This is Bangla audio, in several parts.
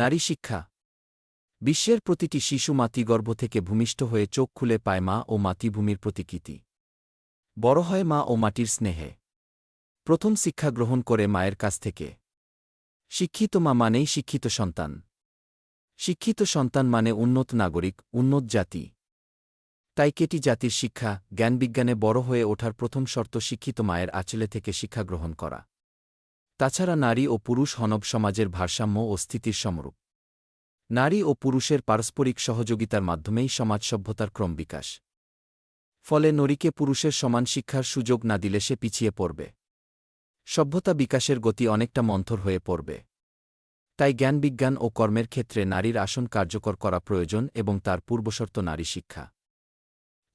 নারী শিক্ষা। বিশ্বের প্রতিটি শিশু মাতৃগর্ভ থেকে ভূমিষ্ঠ হয়ে চোখ খুলে পায় মা ও মাতৃভূমির প্রতিকৃতি। বড় হয় মা ও মাটির স্নেহে। প্রথম শিক্ষা গ্রহণ করে মায়ের কাছ থেকে। শিক্ষিত মা মানেই শিক্ষিত সন্তান। শিক্ষিত সন্তান মানে উন্নত নাগরিক, উন্নত জাতি। তাই কেটি জাতির শিক্ষা, জ্ঞানবিজ্ঞানে বড় হয়ে ওঠার প্রথম শর্ত শিক্ষিত মায়ের আঁচলে থেকে শিক্ষা গ্রহণ করা। তাছাড়া নারী ও পুরুষ হনব সমাজের ভারসাম্য ও স্থিতির সমরূপ। নারী ও পুরুষের পারস্পরিক সহযোগিতার মাধ্যমেই সমাজ সভ্যতার ক্রম বিকাশ। ফলে নারীকে পুরুষের সমান শিক্ষার সুযোগ না দিলে সে পিছিয়ে পড়বে। সভ্যতা বিকাশের গতি অনেকটা মন্থর হয়ে পড়বে। তাই জ্ঞানবিজ্ঞান ও কর্মের ক্ষেত্রে নারীর আসন কার্যকর করা প্রয়োজন এবং তার পূর্বশর্ত নারী শিক্ষা।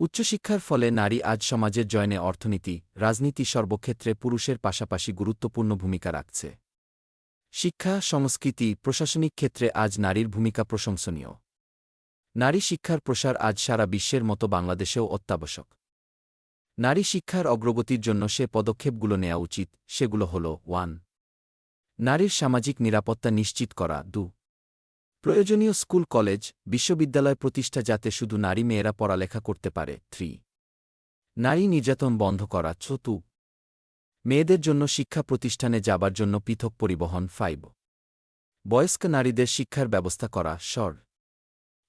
উচ্চশিক্ষার ফলে নারী আজ সমাজের জয়নে অর্থনীতি, রাজনীতি সর্বক্ষেত্রে পুরুষের পাশাপাশি গুরুত্বপূর্ণ ভূমিকা রাখছে। শিক্ষা, সংস্কৃতি, প্রশাসনিক ক্ষেত্রে আজ নারীর ভূমিকা প্রশংসনীয়। নারী শিক্ষার প্রসার আজ সারা বিশ্বের মতো বাংলাদেশেও অত্যাবশ্যক। নারী শিক্ষার অগ্রগতির জন্য সে পদক্ষেপগুলো নেওয়া উচিত, সেগুলো হল 1. নারীর সামাজিক নিরাপত্তা নিশ্চিত করা। 2. প্রয়োজনীয় স্কুল, কলেজ, বিশ্ববিদ্যালয় প্রতিষ্ঠা যাতে শুধু নারী মেয়েরা পড়ালেখা করতে পারে। 3. নারী নির্যাতন বন্ধ করা। 4. মেয়েদের জন্য শিক্ষা প্রতিষ্ঠানে যাবার জন্য পৃথক পরিবহন। 5. বয়স্ক নারীদের শিক্ষার ব্যবস্থা করা। 6.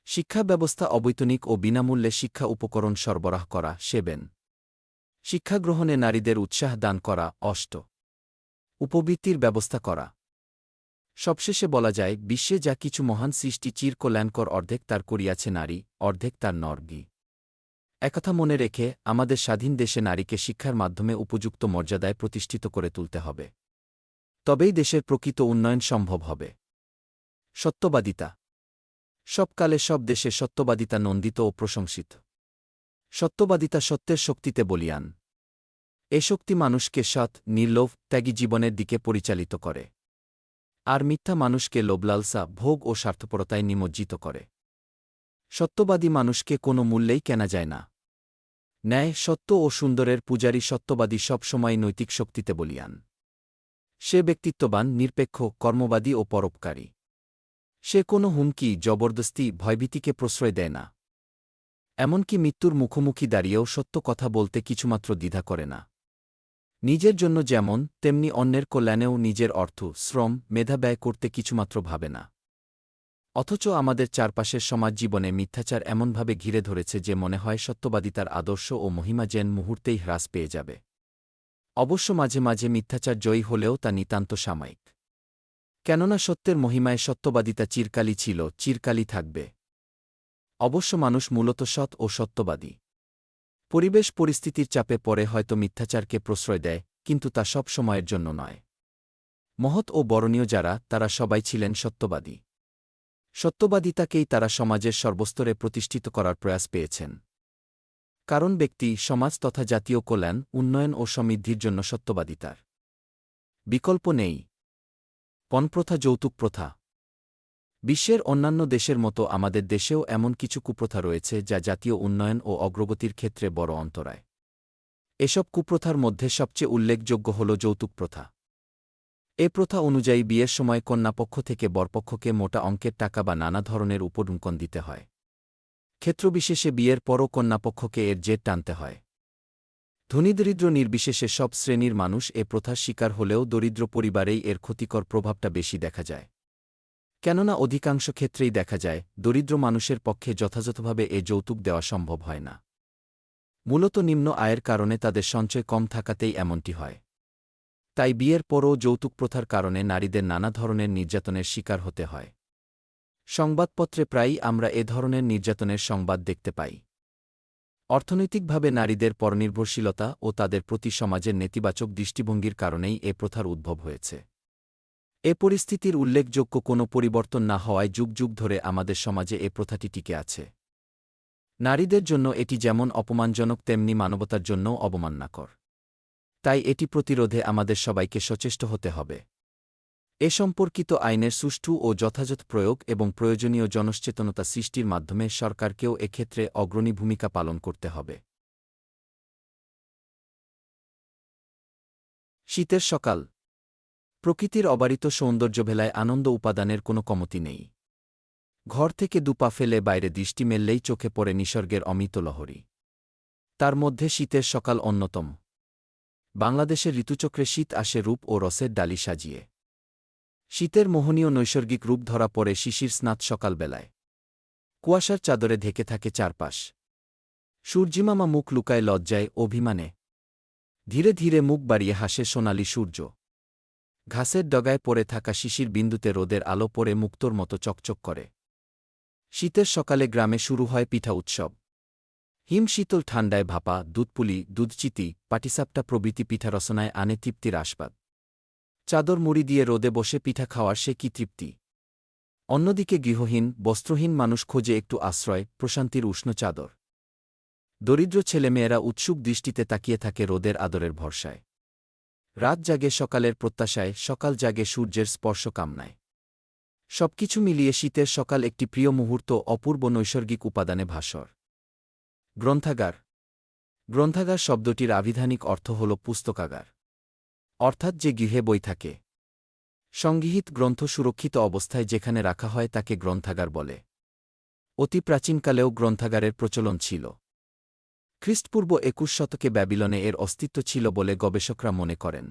শিক্ষা ব্যবস্থা অবৈতনিক ও বিনামূল্যে শিক্ষা উপকরণ সরবরাহ করা। 7. শিক্ষা গ্রহণে নারীদের উৎসাহ দান করা। 8. উপবৃত্তির ব্যবস্থা করা। সবশেষে বলা যায়, বিশ্বে যা কিছু মহান সৃষ্টি চিরকল্যাণকর অর্ধেক তার করিয়াছে নারী, অর্ধেক তার নরগী। একথা মনে রেখে আমাদের স্বাধীন দেশে নারীকে শিক্ষার মাধ্যমে উপযুক্ত মর্যাদায় প্রতিষ্ঠিত করে তুলতে হবে। তবেই দেশের প্রকৃত উন্নয়ন সম্ভব হবে। সত্যবাদিতা। সবকালে সব দেশে সত্যবাদিতা নন্দিত ও প্রশংসিত। সত্যবাদিতা সত্যের শক্তিতে বলীয়ান। এ শক্তি মানুষকে সৎ, নির্লোভ, ত্যাগী জীবনের দিকে পরিচালিত করে। আর মিথ্যা মানুষকে লোভলালসা, ভোগ ও স্বার্থপরতায় নিমজ্জিত করে। সত্যবাদী মানুষকে কোনো মূল্যেই কেনা যায় না। ন্যায়, সত্য ও সুন্দরের পূজারী সত্যবাদী সব সময় নৈতিক শক্তিতে বলীয়ান। সে ব্যক্তিত্ববান, নিরপেক্ষ, কর্মবাদী ও পরোপকারী। সে কোনো হুমকি, জবরদস্তি, ভয়ভীতিকে প্রশ্রয় দেয় না। এমনকি মৃত্যুর মুখোমুখি দাঁড়িয়েও সত্য কথা বলতে কিছুমাত্র দ্বিধা করে না। নিজের জন্য যেমন, তেমনি অন্যের কল্যাণেও নিজের অর্থ, শ্রম, মেধা ব্যয় করতে কিছুমাত্র ভাবে না। অথচ আমাদের চারপাশের সমাজ জীবনে মিথ্যাচার এমনভাবে ঘিরে ধরেছে যে মনে হয় সত্যবাদিতার আদর্শ ও মহিমা যেন মুহূর্তেই হ্রাস পেয়ে যাবে। অবশ্য মাঝে মাঝে মিথ্যাচার জয়ী হলেও তা নিতান্ত সাময়িক। কেননা সত্যের মহিমায় সত্যবাদিতা চিরকালই ছিল, চিরকালই থাকবে। অবশ্য মানুষ মূলত সৎ ও সত্যবাদী। পরিবেশ পরিস্থিতির চাপে পড়ে হয়তো মিথ্যাচারকে প্রশ্রয় দেয়, কিন্তু তা সব সময়ের জন্য নয়। মহৎ ও বরণীয় যারা, তারা সবাই ছিলেন সত্যবাদী। সত্যবাদিতাকেই তারা সমাজের সর্বস্তরে প্রতিষ্ঠিত করার প্রয়াস পেয়েছেন। কারণ ব্যক্তি, সমাজ তথা জাতীয় কল্যাণ, উন্নয়ন ও সমৃদ্ধির জন্য সত্যবাদিতার বিকল্প নেই। পণপ্রথা, যৌতুক প্রথা। বিশ্বের অন্যান্য দেশের মতো আমাদের দেশেও এমন কিছু কুপ্রথা রয়েছে যা জাতীয় উন্নয়ন ও অগ্রগতির ক্ষেত্রে বড় অন্তরায়। এসব কুপ্রথার মধ্যে সবচেয়ে উল্লেখযোগ্য হল যৌতুক প্রথা। এ প্রথা অনুযায়ী বিয়ের সময় কন্যাপক্ষ থেকে বরপক্ষকে মোটা অঙ্কের টাকা বা নানা ধরনের উপঢৌকন দিতে হয়। ক্ষেত্রবিশেষে বিয়ের পরও কন্যাপক্ষকে এর জের টানতে হয়। ধনীদরিদ্র নির্বিশেষে সব শ্রেণীর মানুষ এ প্রথার শিকার হলেও দরিদ্র পরিবারেই এর ক্ষতিকর প্রভাবটা বেশি দেখা যায়। কেননা অধিকাংশ ক্ষেত্রেই দেখা যায়, দরিদ্র মানুষের পক্ষে যথাযথভাবে এ যৌতুক দেওয়া সম্ভব হয় না। মূলত নিম্ন আয়ের কারণে তাদের সঞ্চয় কম থাকাতেই এমনটি হয়। তাই বিয়ের পরও যৌতুক প্রথার কারণে নারীদের নানা ধরনের নির্যাতনের শিকার হতে হয়। সংবাদপত্রে প্রায়ই আমরা এ ধরনের নির্যাতনের সংবাদ দেখতে পাই। অর্থনৈতিকভাবে নারীদের পরনির্ভরশীলতা ও তাদের প্রতি সমাজের নেতিবাচক দৃষ্টিভঙ্গির কারণেই এ প্রথার উদ্ভব হয়েছে। এ পরিস্থিতির উল্লেখযোগ্য কোনো পরিবর্তন না হওয়ায় যুগ যুগ ধরে আমাদের সমাজে এ প্রথাটি টিকে আছে। নারীদের জন্য এটি যেমন অপমানজনক তেমনি মানবতার জন্যও অবমাননাকর। তাই এটি প্রতিরোধে আমাদের সবাইকে সচেষ্ট হতে হবে। এ সম্পর্কিত আইনের সুষ্ঠু ও যথাযথ প্রয়োগ এবং প্রয়োজনীয় জনসচেতনতা সৃষ্টির মাধ্যমে সরকারকেও এক্ষেত্রে অগ্রণী ভূমিকা পালন করতে হবে। শীতের সকাল। প্রকৃতির অবারিত সৌন্দর্যভেলায় আনন্দ উপাদানের কোনো কমতি নেই। ঘর থেকে দুপা ফেলে বাইরে দৃষ্টি মেললেই চোখে পড়ে নিসর্গের অমিত লহরী। তার মধ্যে শীতের সকাল অন্যতম। বাংলাদেশের ঋতুচক্রে শীত আসে রূপ ও রসের ডালি সাজিয়ে। শীতের মোহনীয় নৈসর্গিক রূপ ধরা পড়ে শিশির স্নাত সকালবেলায়। কুয়াশার চাদরে ঢেকে থাকে চারপাশ। সূর্যিমামা মুখ লুকায় লজ্জায়, অভিমানে। ধীরে ধীরে মুখ বাড়িয়ে হাসে সোনালি সূর্য। ঘাসের ডগায় পড়ে থাকা শিশির বিন্দুতে রোদের আলো পড়ে মুক্তোর মতো চকচক করে। শীতের সকালে গ্রামে শুরু হয় পিঠা উৎসব। হিম শীতল ঠান্ডায় ভাপা, দুধপুলি, দুধচিতি, পাটিসাপটা প্রভৃতি পিঠা রচনায় আনে তৃপ্তির আস্বাদ। চাদর মুড়ি দিয়ে রোদে বসে পিঠা খাওয়ার সে কি তৃপ্তি! অন্যদিকে গৃহহীন, বস্ত্রহীন মানুষ খোঁজে একটু আশ্রয়, প্রশান্তির উষ্ণ চাদর। দরিদ্র ছেলেমেয়েরা উৎসুক দৃষ্টিতে তাকিয়ে থাকে রোদের আদরের ভরসায়। রাত জাগে সকালের প্রত্যাশায়, সকাল জাগে সূর্যের স্পর্শ কামনায়। সবকিছু মিলিয়ে শীতের সকাল একটি প্রিয় মুহূর্ত, অপূর্ব নৈসর্গিক উপাদানে ভাস্বর। গ্রন্থাগার। গ্রন্থাগার শব্দটির আবিধানিক অর্থ হল পুস্তকাগার। অর্থাৎ যে গৃহে বই থাকে। সংগৃহীত গ্রন্থ সুরক্ষিত অবস্থায় যেখানে রাখা হয় তাকে গ্রন্থাগার বলে। অতি প্রাচীনকালেও গ্রন্থাগারের প্রচলন ছিল। খ্রিস্টপূর্ব ২১ শতকে ব্যাবিলনে এর অস্তিত্ব ছিল বলে গবেষকরা মনে করেন।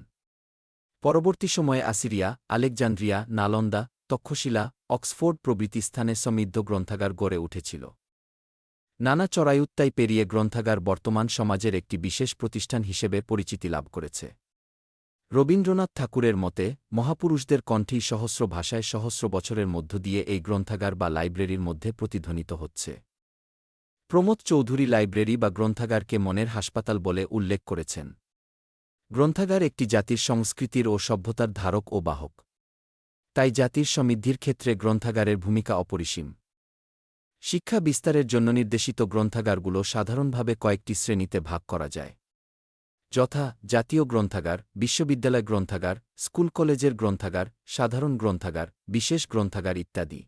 পরবর্তী সময়ে আসিরিয়া, আলেকজান্দ্রিয়া, নালন্দা, তক্ষশিলা, অক্সফোর্ড প্রভৃতি স্থানে সমৃদ্ধ গ্রন্থাগার গড়ে উঠেছিল। নানা চড়াইউত্তাই পেরিয়ে গ্রন্থাগার বর্তমান সমাজের একটি বিশেষ প্রতিষ্ঠান হিসেবে পরিচিতি লাভ করেছে। রবীন্দ্রনাথ ঠাকুরের মতে, মহাপুরুষদের কণ্ঠেই সহস্র ভাষায় সহস্র বছরের মধ্য দিয়ে এই গ্রন্থাগার বা লাইব্রেরির মধ্যে প্রতিধ্বনিত হচ্ছে। প্রমোদ চৌধুরী লাইব্রেরি বা গ্রন্থাগারকে মনের হাসপাতাল বলে উল্লেখ করেছেন। গ্রন্থাগার একটি জাতির সংস্কৃতির ও সভ্যতার ধারক ও বাহক। তাই জাতির সমৃদ্ধির ক্ষেত্রে গ্রন্থাগারের ভূমিকা অপরিসীম। শিক্ষা বিস্তারের জন্য নির্দেশিত গ্রন্থাগারগুলো সাধারণভাবে কয়েকটি শ্রেণীতে ভাগ করা যায়। যথা: জাতীয় গ্রন্থাগার, বিশ্ববিদ্যালয় গ্রন্থাগার, স্কুল কলেজের গ্রন্থাগার, সাধারণ গ্রন্থাগার, বিশেষ গ্রন্থাগার ইত্যাদি।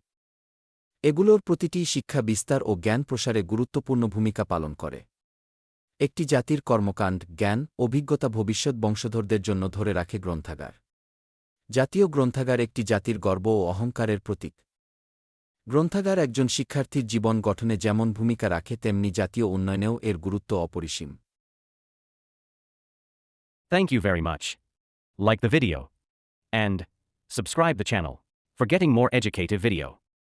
এগুলোর প্রতিটিই শিক্ষা বিস্তার ও জ্ঞান প্রসারে গুরুত্বপূর্ণ ভূমিকা পালন করে। একটি জাতির কর্মকাণ্ড, জ্ঞান, অভিজ্ঞতা ভবিষ্যৎ বংশধরদের জন্য ধরে রাখে গ্রন্থাগার। জাতীয় গ্রন্থাগার একটি জাতির গর্ব ও অহংকারের প্রতীক। গ্রন্থাগার একজন শিক্ষার্থীর জীবন গঠনে যেমন ভূমিকা রাখে তেমনি জাতীয় উন্নয়নেও এর গুরুত্ব অপরিসীম। Thank you very much. Like the video and subscribe the channel for getting more educative video.